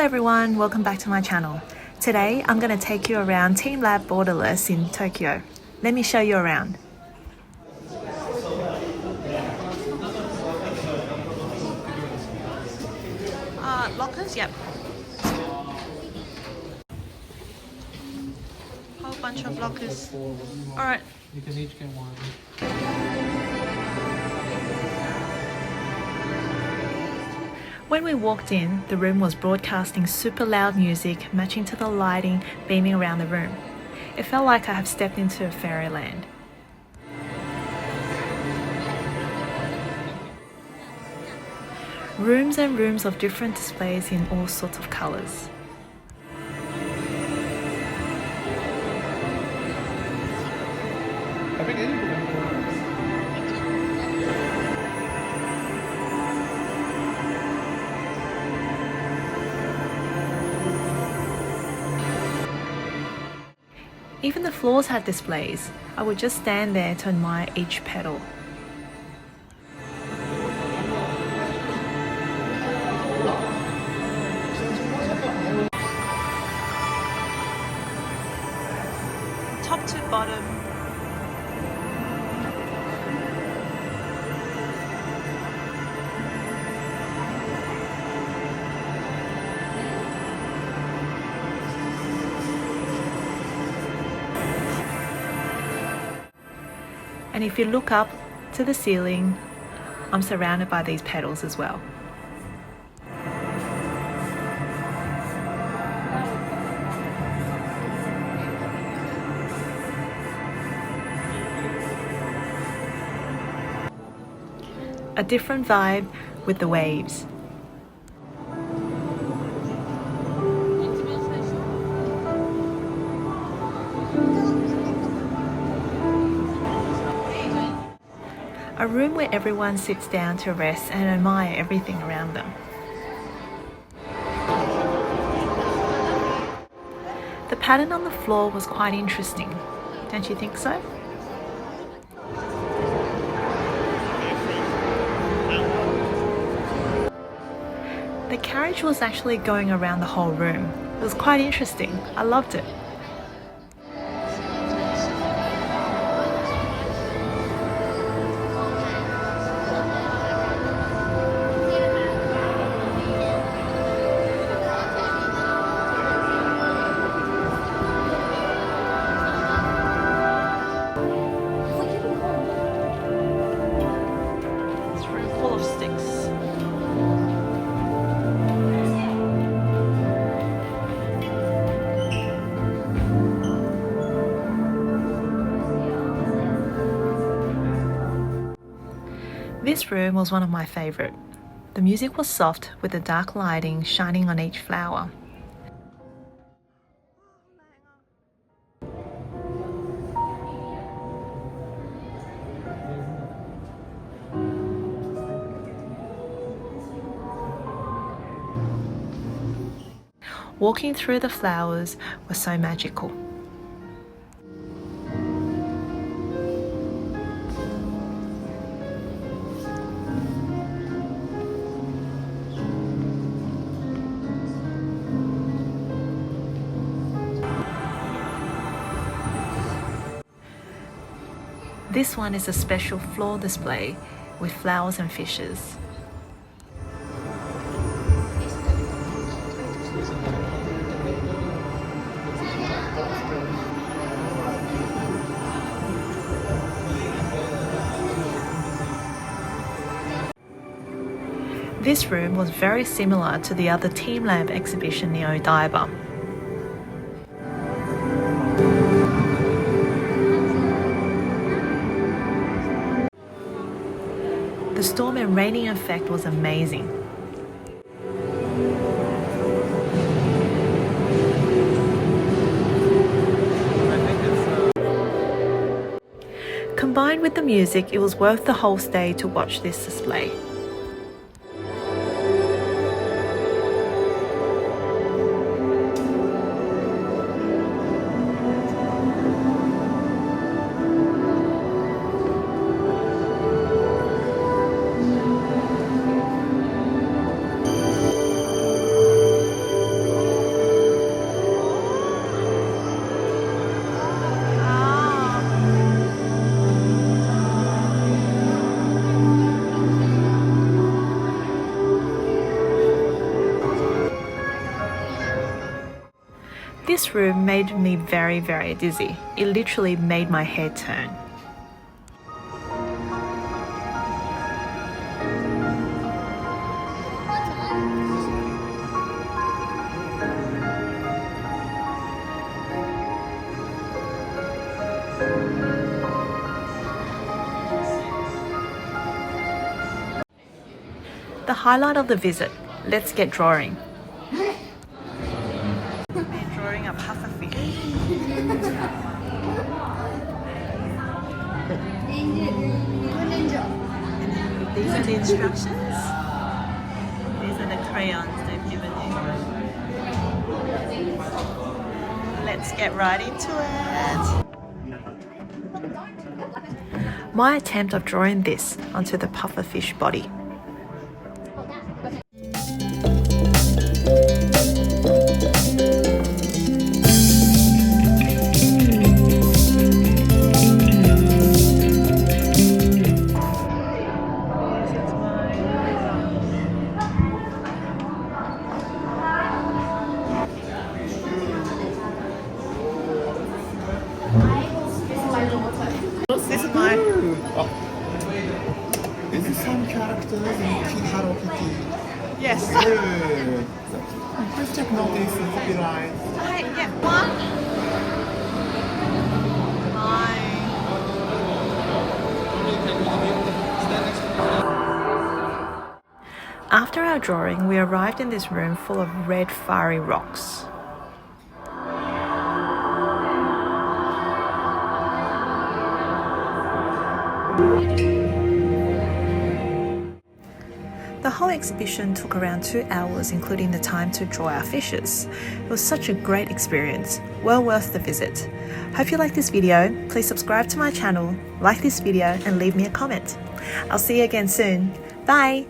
everyone, welcome back to my channel. Today I'm going to take you around TeamLab Borderless in Tokyo. Let me show you around. Lockers? Yep. Whole bunch of lockers. Alright. You can each get one. When we walked in, the room was broadcasting super loud music matching to the lighting beaming around the room. It felt like I have stepped into a fairyland. Rooms and rooms of different displays in all sorts of colours. Even the floors had displays. I would just stand there to admire each petal. Top to bottom. And if you look up to the ceiling, I'm surrounded by these petals as well. A different vibe with the waves. A room where everyone sits down to rest and admire everything around them. The pattern on the floor was quite interesting, don't you think so? The carriage was actually going around the whole room. It was quite interesting. I loved it. Full of sticks. This room was one of my favourite. The music was soft with the dark lighting shining on each flower. Walking through the flowers was so magical. This one is a special floor display with flowers and fishes. This room was very similar to the other TeamLab exhibition near Odaiba. The storm and raining effect was amazing. Combined with the music, it was worth the whole stay to watch this display. This room made me very, very dizzy. It literally made my head turn. The highlight of the visit. Let's get drawing. We're drawing a pufferfish. These are the instructions. These are the crayons they've given you. Let's get right into it. My attempt of drawing this onto the pufferfish body. This is my... Is it some characters in Hello Kitty? Yes. Good. Please check notice copyright. Yeah, one. After our drawing, we arrived in this room full of red fiery rocks. The whole exhibition took around 2 hours, including the time to draw our fishes. It was such a great experience, well worth the visit. Hope you like this video. Please subscribe to my channel, like this video and leave me a comment. I'll see you again soon. Bye!